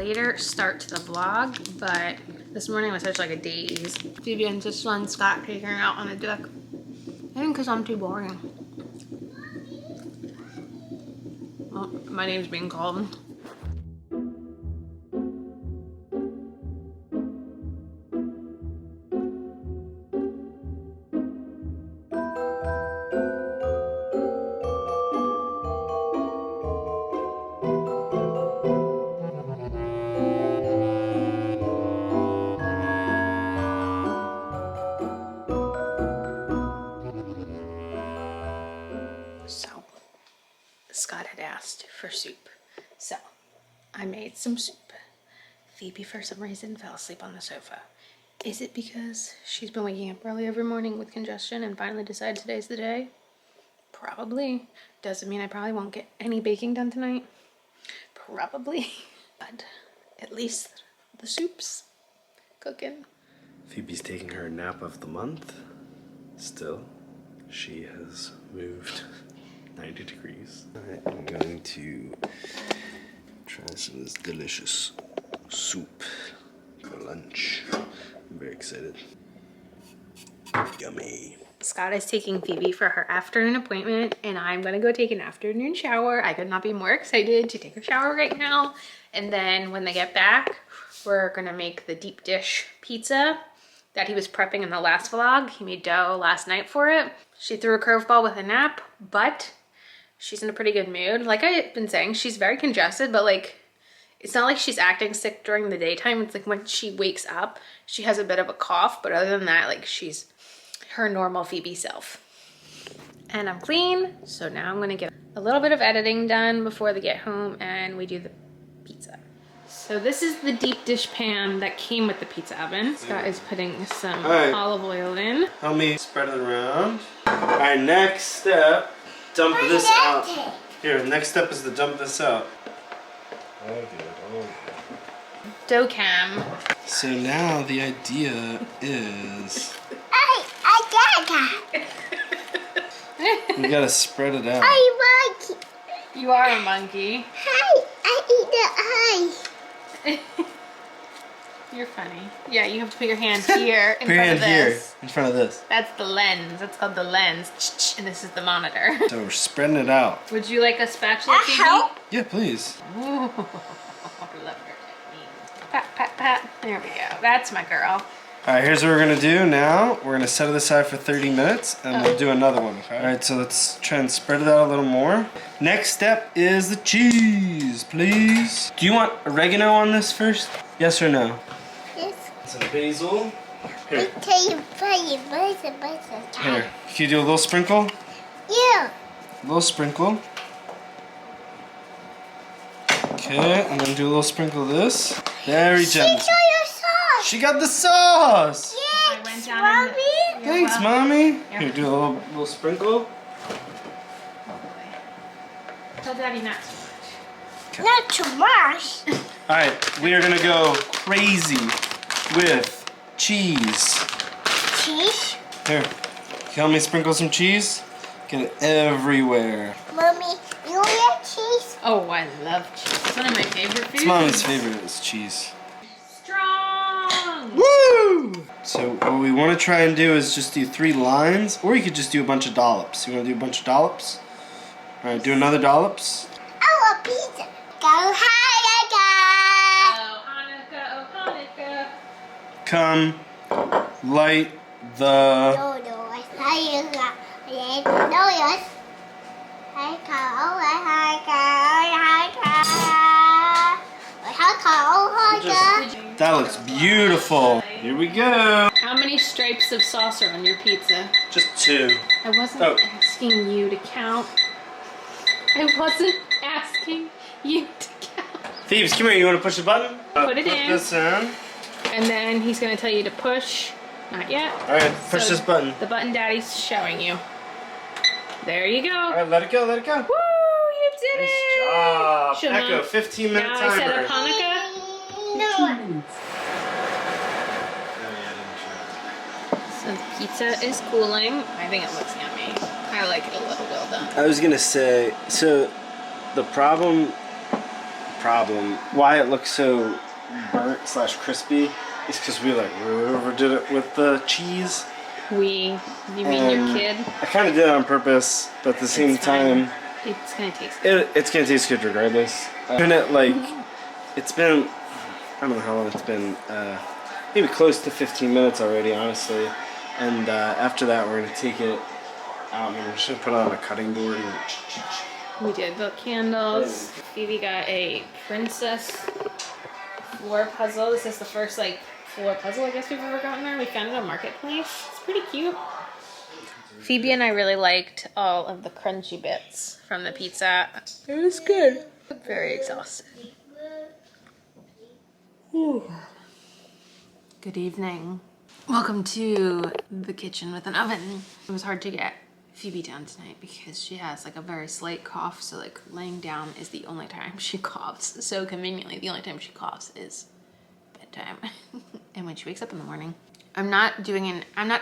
later start to the vlog, but this morning was such like a daze. Phoebe and his son Scott taking her out on a deck. I think because I'm too boring. Oh, my name's being called. So, Scott had asked for soup. So, I made some soup. Phoebe, for some reason, fell asleep on the sofa. Is it because she's been waking up early every morning with congestion and finally decided today's the day? Probably. Doesn't mean I probably won't get any baking done tonight. Probably. But at least the soup's cooking. Phoebe's taking her nap of the month. Still, she has moved 90 degrees. I'm going to try some of this delicious soup for lunch. I'm very excited. Yummy. Scott is taking Phoebe for her afternoon appointment, and I'm gonna go take an afternoon shower. I could not be more excited to take a shower right now. And then when they get back, we're gonna make the deep dish pizza that he was prepping in the last vlog. He made dough last night for it. She threw a curveball with a nap, but she's in a pretty good mood. Like I've been saying, she's very congested, but like, it's not like she's acting sick during the daytime. It's like when she wakes up, she has a bit of a cough, but other than that, like she's her normal Phoebe self. And I'm clean, so now I'm gonna get a little bit of editing done before they get home and we do the pizza. So this is the deep dish pan that came with the pizza oven. Scott is putting some olive oil in. Help me spread it around. Alright, next step, dump this out. Here, next step is to dump this out. Dough cam. So now the idea is we gotta spread it out. You are a monkey. Hi, I eat the eye. You're funny. Yeah, you have to put your hand here in Put your front hand of this. here, in front of this. That's the lens. That's called the lens. And this is the monitor. So we're spreading it out. Would you like a spatula, Phoebe? help? Yeah, please. Ooh, I love her technique. Pat, pat, pat. There we go. That's my girl. Alright, here's what we're gonna do now. We're gonna set it aside for 30 minutes and we'll do another one, okay? Alright, so let's try and spread it out a little more. Next step is the cheese, please. Do you want oregano on this first? Yes or no? Yes. Some basil. Here. Here. Can you do a little sprinkle? Yeah. A little sprinkle. Okay, and then do a little sprinkle of this. Very gentle. She got the sauce! I went down in the... Thanks, Mommy. Here, do a little sprinkle. Tell Daddy not to. Not too much. Alright, we are gonna go crazy with cheese. Cheese? Here, can you help me sprinkle some cheese? Get it everywhere. Mommy, you like cheese? Oh, I love cheese. It's one of my favorite foods. It's Mommy's favorite is cheese. Strong! Woo! So what we want to try and do is just do 3 lines, or you could just do a bunch of dollops. You want to do a bunch of dollops? Alright, do another dollops. Oh, a pizza. Go Hanukkah. Oh, Hanukkah, oh, Hanukkah. Come, light the... No, Hanukkah. No, yes. That looks beautiful. Here we go. How many stripes of sauce are on your pizza? Just 2. I wasn't asking you to count. I wasn't asking you to count. Thieves, come here. You want to push the button? Put it in. Put this in. And then he's going to tell you to push. Not yet. Alright, push this button. The button Daddy's showing you. There you go. Alright, let it go, let it go. Woo! You did Nice it! job. Shema, Echo, 15-minute now timer. I set up Hanukkah. No. So the pizza is cooling. I think it looks yummy. I like it a little well done. I was gonna say, so the problem problem. Why it looks so burnt / crispy is because we like overdid it with the cheese. You mean your kid? I kind of did it on purpose, but at the same time, it's gonna taste good. it's gonna taste good regardless. Doing it like it's been, I don't know how long it's been. Maybe close to 15 minutes already, honestly. And after that, we're gonna take it out and we're just gonna put it on a cutting board. And We did the candles. Phoebe got a princess floor puzzle. This is the first like floor puzzle I guess we've ever gotten her. We found it on Marketplace. It's pretty cute. Phoebe and I really liked all of the crunchy bits from the pizza. It was good. I'm very exhausted. Whew. Good evening. Welcome to the kitchen with an oven. It was hard to get Phoebe down tonight because she has like a very slight cough, so like laying down is the only time she coughs. So conveniently, the only time she coughs is bedtime and when she wakes up in the morning. I'm not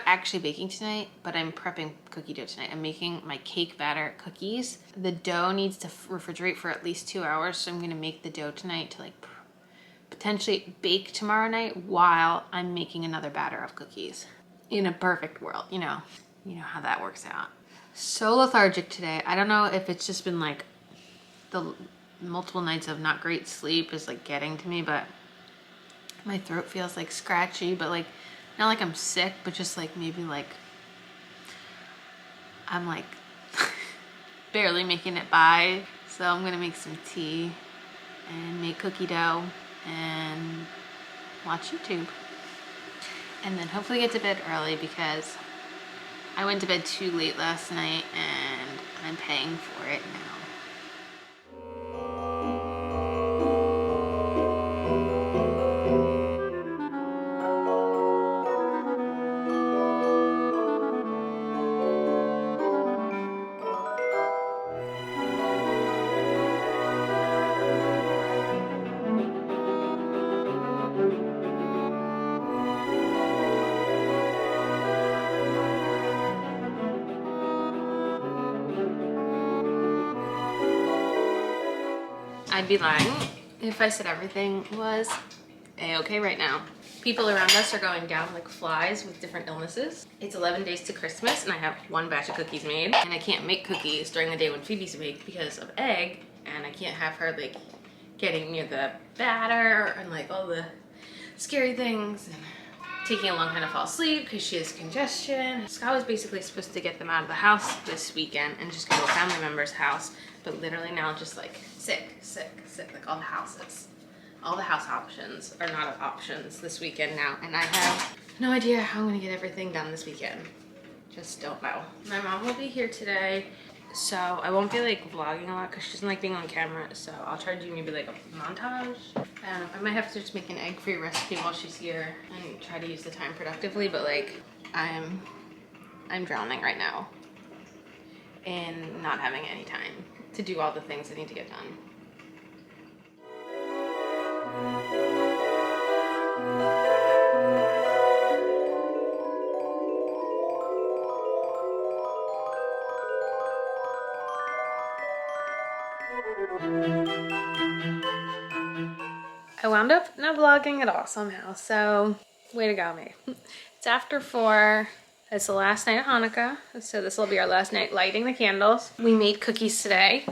actually baking tonight, but I'm prepping cookie dough tonight. I'm making my cake batter cookies. The dough needs to refrigerate for at least 2 hours, so I'm gonna make the dough tonight to like potentially bake tomorrow night while I'm making another batter of cookies. In a perfect world, you know how that works out. So lethargic today. I don't know if it's just been like the multiple nights of not great sleep is like getting to me, but my throat feels like scratchy, but like not like I'm sick, but just like maybe like I'm like barely making it by. So I'm gonna make some tea and make cookie dough and watch YouTube. And then hopefully get to bed early because I went to bed too late last night and I'm paying for it now. I'd be lying if I said everything was a-okay right now. People around us are going down like flies with different illnesses. It's 11 days to Christmas and I have one batch of cookies made, and I can't make cookies during the day when Phoebe's awake because of egg, and I can't have her like getting near the batter and like all the scary things and taking a long time to fall asleep because she has congestion. Scott was basically supposed to get them out of the house this weekend and just go to a family member's house, but literally now just like sick, like all the houses. All the house options are not options this weekend now, and I have no idea how I'm gonna get everything done this weekend. Just don't know. My mom will be here today, so I won't be like vlogging a lot because she doesn't like being on camera, so I'll try to do maybe like a montage. I don't know, I might have to just make an egg-free recipe while she's here and try to use the time productively, but like I'm drowning right now in not having any time to do all the things I need to get done. I wound up not vlogging at all somehow, so way to go me. It's after 4. It's the last night of Hanukkah, so this will be our last night lighting the candles. We made cookies today.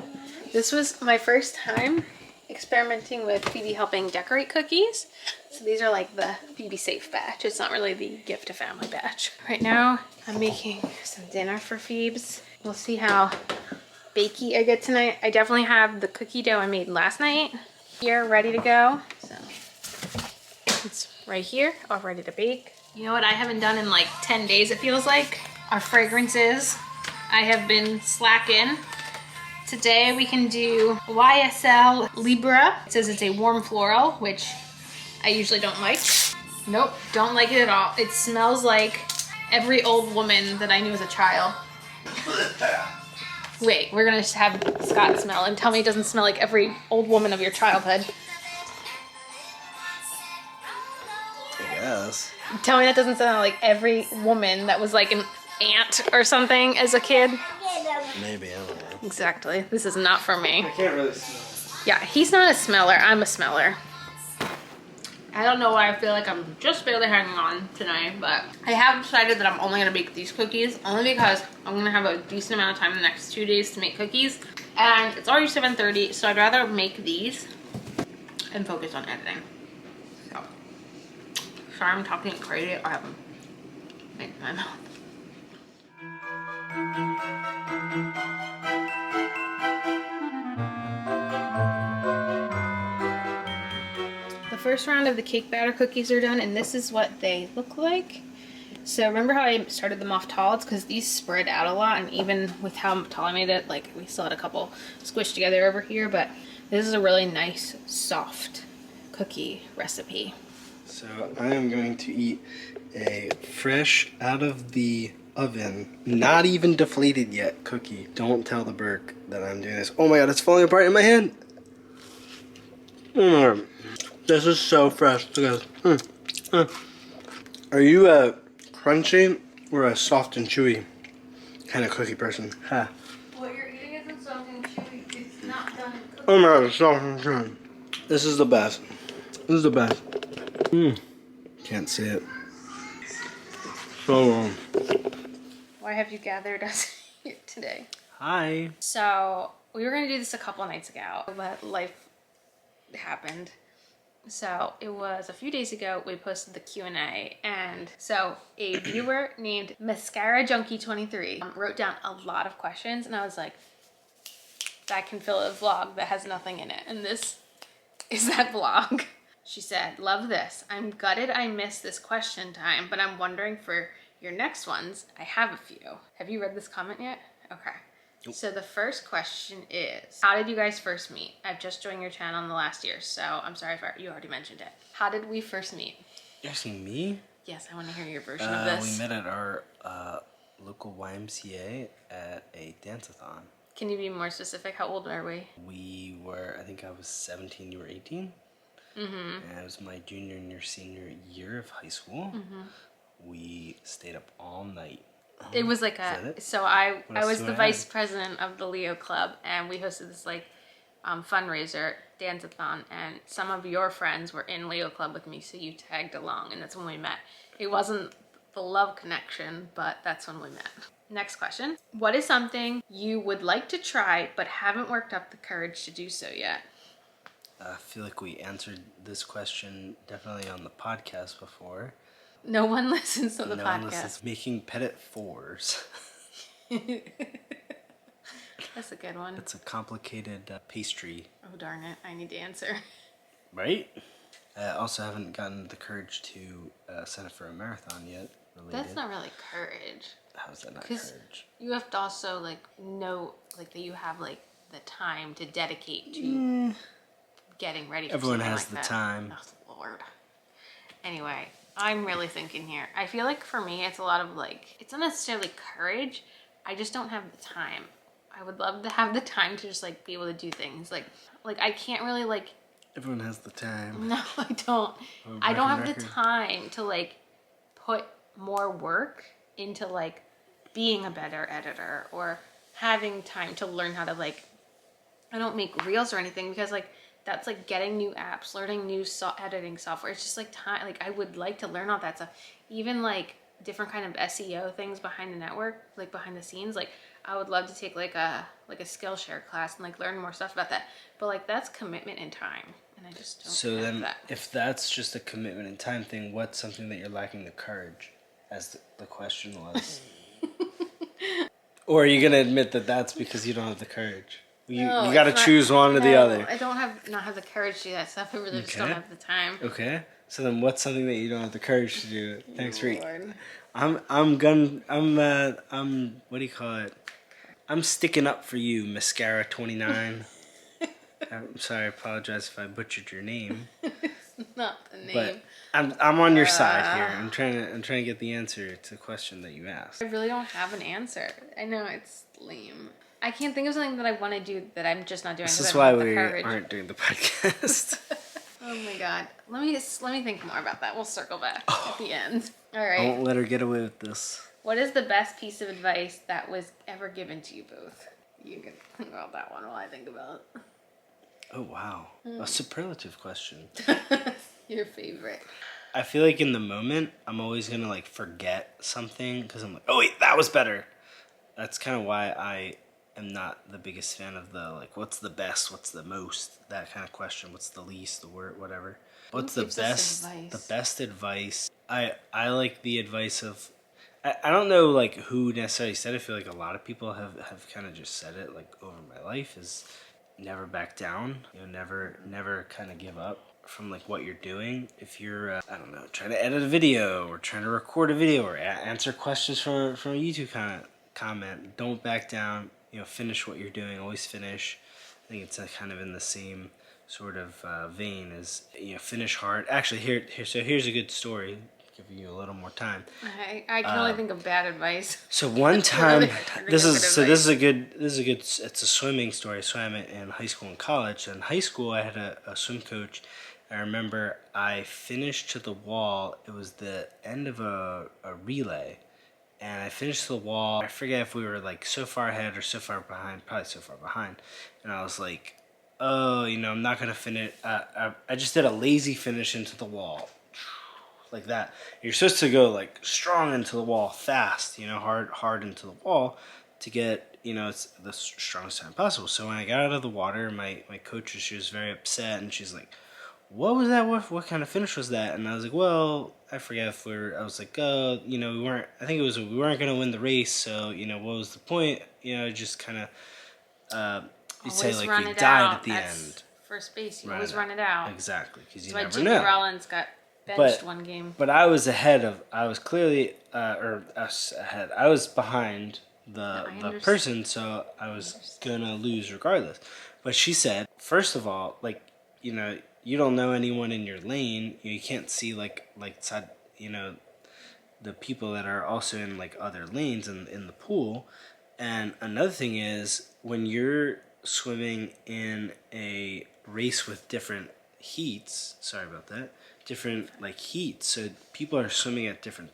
This was my first time experimenting with Phoebe helping decorate cookies. So these are like the Phoebe safe batch. It's not really the gift to family batch. Right now, I'm making some dinner for Phoebes. We'll see how bakey I get tonight. I definitely have the cookie dough I made last night here ready to go. So it's right here, all ready to bake. You know what I haven't done in like 10 days, it feels like? Our fragrances. I have been slacking. Today we can do YSL Libra. It says it's a warm floral, which I usually don't like. Nope, don't like it at all. It smells like every old woman that I knew as a child. Wait, we're gonna just have Scott smell and tell me it doesn't smell like every old woman of your childhood. I guess. Tell me that doesn't sound like every woman that was like an aunt or something as a kid. Maybe, I don't know. Exactly. This is not for me. I can't really smell. Yeah, he's not a smeller. I'm a smeller. I don't know why I feel like I'm just barely hanging on tonight, but I have decided that I'm only gonna make these cookies only because I'm gonna have a decent amount of time the next 2 days to make cookies. And it's already 7:30, so I'd rather make these and focus on editing. So, sorry I'm talking crazy. I have a in my mouth. The first round of the cake batter cookies are done, and this is what they look like. So remember how I started them off tall? It's because these spread out a lot, and even with how tall I made it, like we still had a couple squished together over here, but this is a really nice, soft cookie recipe. So I am going to eat a fresh out of the oven, not even deflated yet cookie. Don't tell the Burke that I'm doing this. Oh my god, it's falling apart in my hand. This is so fresh. Look at this. Are you a crunchy or a soft and chewy kind of cookie person? Ha. What you're eating isn't soft and chewy. It's not done in cookies. Oh my god, it's soft and chewy. This is the best. This is the best. Can't see it. So Why have you gathered us here today? hi. So we were gonna do this a couple nights ago, but life happened. So it was a few days ago we posted the Q&A, and so a viewer named Mascara Junkie 23 wrote down a lot of questions, and I was like, that can fill a vlog that has nothing in it, and this is that vlog. She said, love this. I'm gutted I missed this question time, but I'm wondering for your next ones. I have a few. Have you read this comment yet? Okay. Nope. So the first question is, how did you guys first meet? I've just joined your channel in the last year, so I'm sorry if you already mentioned it. How did we first meet? You asking me? Yes, I want to hear your version of this. We met at our local YMCA at a dance-a-thon. Can you be more specific? How old are we? We were, I think I was 17, you were 18. And it was my junior and your senior year of high school. We stayed up all night. It was like so I was the vice president of the Leo Club, and we hosted this like fundraiser dance-a-thon, and some of your friends were in Leo Club with me, so you tagged along, and that's when we met. It wasn't the love connection, but that's when we met. Next question. What is something you would like to try but haven't worked up the courage to do so yet? I feel like we answered this question definitely on the podcast before. No one listens to the podcast. No one listens. Making petit fours. That's a good one. It's a complicated pastry. Oh darn it, I need to answer. Right? I also haven't gotten the courage to sign up for a marathon yet. Related. That's not really courage. How's that not courage? You have to also like know like that you have like the time to dedicate to getting ready for Everyone something has like the that. time. Oh Lord. Anyway, I'm really thinking here. I feel like for me it's a lot of like, it's not necessarily courage, I just don't have the time. I would love to have the time to just like be able to do things. Like I can't really like. Everyone has the time. No, I don't. I don't have the time to like put more work into like being a better editor or having time to learn how to like, I don't make reels or anything because like that's like getting new apps, learning new editing software. It's just like time. Like I would like to learn all that stuff. Even like different kind of SEO things behind the network, like behind the scenes. Like I would love to take like a Skillshare class and like learn more stuff about that. But like that's commitment in time, and I just don't. So have then, that. if that's just a commitment in time thing, what's something that you're lacking the courage, as the question was? Or are you gonna admit that that's because you don't have the courage? You got to choose one or the other. I don't have the courage to do that stuff. I really just don't have the time. Okay. So then, what's something that you don't have the courage to do? Thanks for. Lord. I'm what do you call it? I'm sticking up for you, Mascara 29. I'm sorry, I apologize if I butchered your name. It's not the name. But I'm on your side here. I'm trying to get the answer to the question that you asked. I really don't have an answer. I know it's lame. I can't think of something that I want to do that I'm just not doing. This is why we aren't doing the podcast. Oh my god. Let me think more about that. We'll circle back at the end. All right. Don't let her get away with this. What is the best piece of advice that was ever given to you both? You can think about that one while I think about it. Oh, wow. A superlative question. Your favorite. I feel like in the moment, I'm always going to like forget something because I'm like, oh wait, that was better. That's kind of why I am not the biggest fan of the like, what's the best, what's the most, that kind of question. What's the least, the word, whatever. What's the gives us best, advice? the best advice? I like the advice of, I don't know like who necessarily said it. I feel like a lot of people have kind of just said it like over my life is never back down. You know, never kind of give up from like what you're doing. If you're I don't know, trying to edit a video or trying to record a video or answer questions from a YouTube comment, don't back down. You know, finish what you're doing. Always finish. I think it's kind of in the same sort of vein as, you know, finish hard. Actually, here's a good story. Give you a little more time. I can only think of bad advice. So one time, Really this is a good. It's a swimming story. I swam in high school and college. In high school, I had a swim coach. I remember I finished to the wall. It was the end of a relay, and I finished to the wall. I forget if we were like so far ahead or so far behind. Probably so far behind. And I was like, oh, you know, I'm not gonna finish. I just did a lazy finish into the wall. Like that. You're supposed to go like strong into the wall fast, you know, hard into the wall to get, you know, it's the strongest time possible. So when I got out of the water, my coach, she was very upset and she's like, what was that? What kind of finish was that? And I was like, well, I forget if I was like, you know, we weren't going to win the race. So, you know, what was the point? You know, just kind of, you'd say like we died at the end. First base, you always run it out. Exactly. Because you That's never why know. Jimmy Rollins got benched one game. But I was I was clearly, ahead. I was behind the person, so I was gonna lose regardless. But she said, first of all, like, you know, you don't know anyone in your lane. You can't see like side, you know, the people that are also in like other lanes in the pool. And another thing is when you're swimming in a race with different heats, sorry about that, different like heats, so people are swimming at different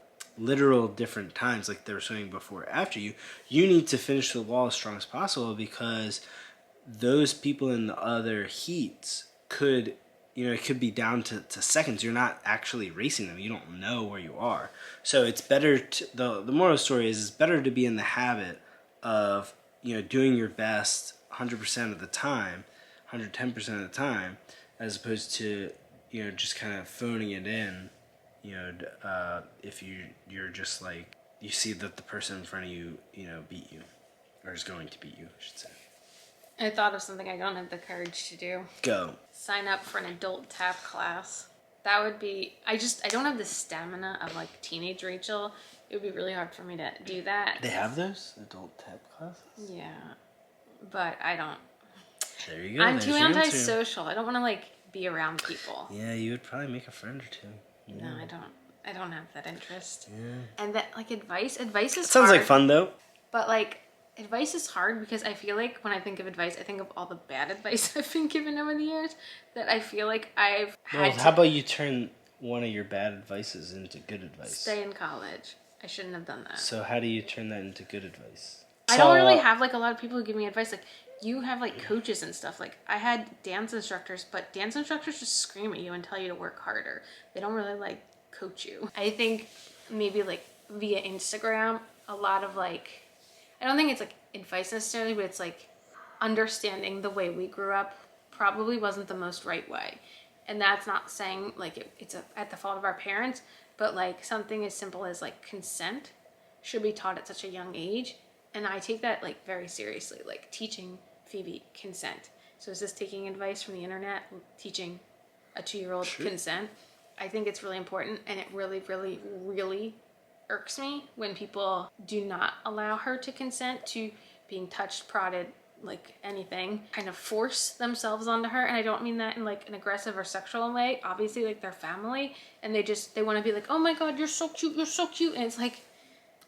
times, like they were swimming before or after you need to finish the wall as strong as possible because those people in the other heats could, you know, it could be down to seconds. You're not actually racing them. You don't know where you are. So it's better to, the moral of the story is it's better to be in the habit of, you know, doing your best 100% of the time, 110% of the time, as opposed to, you know, just kind of phoning it in, you know, if you're just like, you see that the person in front of you, you know, beat you, or is going to beat you, I should say. I thought of something I don't have the courage to do. Go. Sign up for an adult tap class. That would be, I don't have the stamina of like teenage Rachel. It would be really hard for me to do that. They have those adult tap classes? Yeah, but I don't. There you go. I'm too antisocial. I don't want to like be around people. Yeah, you would probably make a friend or two. Yeah. No, I don't have that interest. Yeah. And that like advice is sounds hard, like fun though. But like advice is hard because I feel like when I think of advice, I think of all the bad advice I've been given over the years that I feel like I've had how about you turn one of your bad advices into good advice? Stay in college. I shouldn't have done that. So how do you turn that into good advice? I don't really have like a lot of people who give me advice. Like you have like coaches and stuff. Like I had dance instructors, but dance instructors just scream at you and tell you to work harder. They don't really like coach you. I think maybe like via Instagram, a lot of like, I don't think it's like advice necessarily, but it's like understanding the way we grew up probably wasn't the most right way. And that's not saying like it's at the fault of our parents, but like something as simple as like consent should be taught at such a young age. And I take that like very seriously, like teaching Phoebe consent. So is this taking advice from the internet, teaching a 2-year-old consent? I think it's really important, and it really, really, really irks me when people do not allow her to consent to being touched, prodded, like anything, kind of force themselves onto her. And I don't mean that in like an aggressive or sexual way. Obviously, like they're family, and they want to be like, oh my God, you're so cute, and it's like,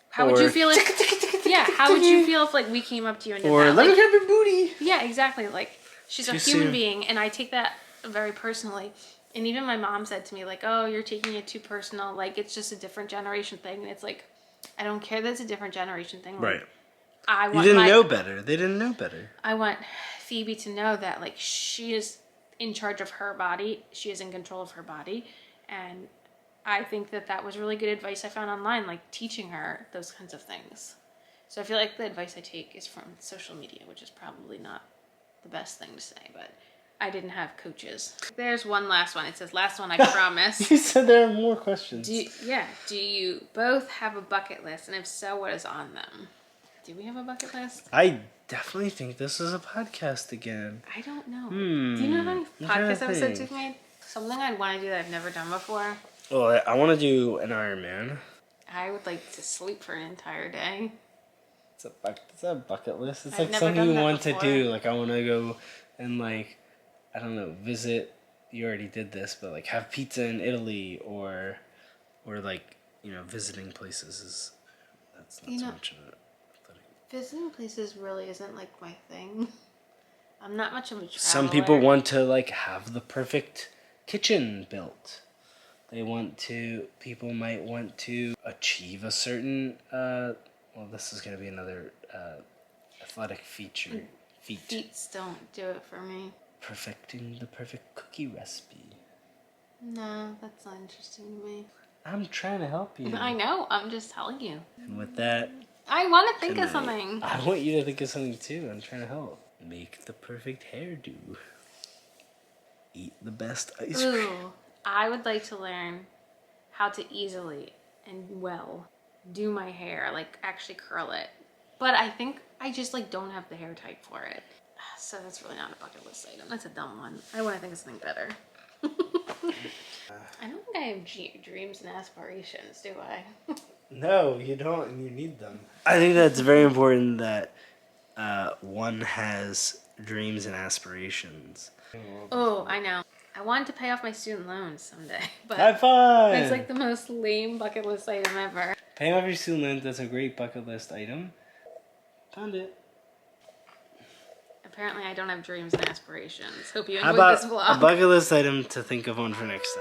how would you feel if, how would you feel if like we came up to you and did that? Let me grab your booty. Yeah, exactly. Like she's a human being, and I take that very personally. And even my mom said to me like, oh, you're taking it too personal. Like it's just a different generation thing. And it's like, I don't care that it's a different generation thing. Like, right. You didn't know better. They didn't know better. I want Phoebe to know that like she is in charge of her body. She is in control of her body. And I think that that was really good advice I found online, like teaching her those kinds of things. So I feel like the advice I take is from social media, which is probably not the best thing to say, but I didn't have coaches. There's one last one. It says, last one, I promise. You said there are more questions. Do you both have a bucket list? And if so, what is on them? Do we have a bucket list? I definitely think this is a podcast again. I don't know. Do you know how many I'm trying podcast to episodes think. we've made? Something I'd want to do that I've never done before. Well, I want to do an Ironman. I would like to sleep for an entire day. It's a bucket list. It's I've like never something done you that want before. to do. Like I want to go and like, I don't know, visit. You already did this, but like have pizza in Italy or like, you know, visiting places is that's not so much of it. Visiting places really isn't like my thing. I'm not much of a traveler. Some people want to like have the perfect kitchen built. People might want to achieve a certain, well, this is going to be another athletic feat. Feats don't do it for me. Perfecting the perfect cookie recipe. No, that's not interesting to me. I'm trying to help you. I know, I'm just telling you. And with that, I want to think of tonight, something. I want you to think of something too. I'm trying to help. Make the perfect hairdo. Eat the best ice cream. Ooh, I would like to learn how to easily and well do my hair, like actually curl it. But I think I just like don't have the hair type for it. So that's really not a bucket list item. That's a dumb one. I want to think of something better. I don't think I have dreams and aspirations, do I? No, you don't, and you need them. I think that's very important that one has dreams and aspirations. Oh, I know. I wanted to pay off my student loans someday, but High five! that's like the most lame bucket list item ever. Paying off your student loans, that's a great bucket list item. Found it. Apparently I don't have dreams and aspirations. Hope you How enjoyed about this vlog. a bucket list item to think of one for next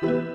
time?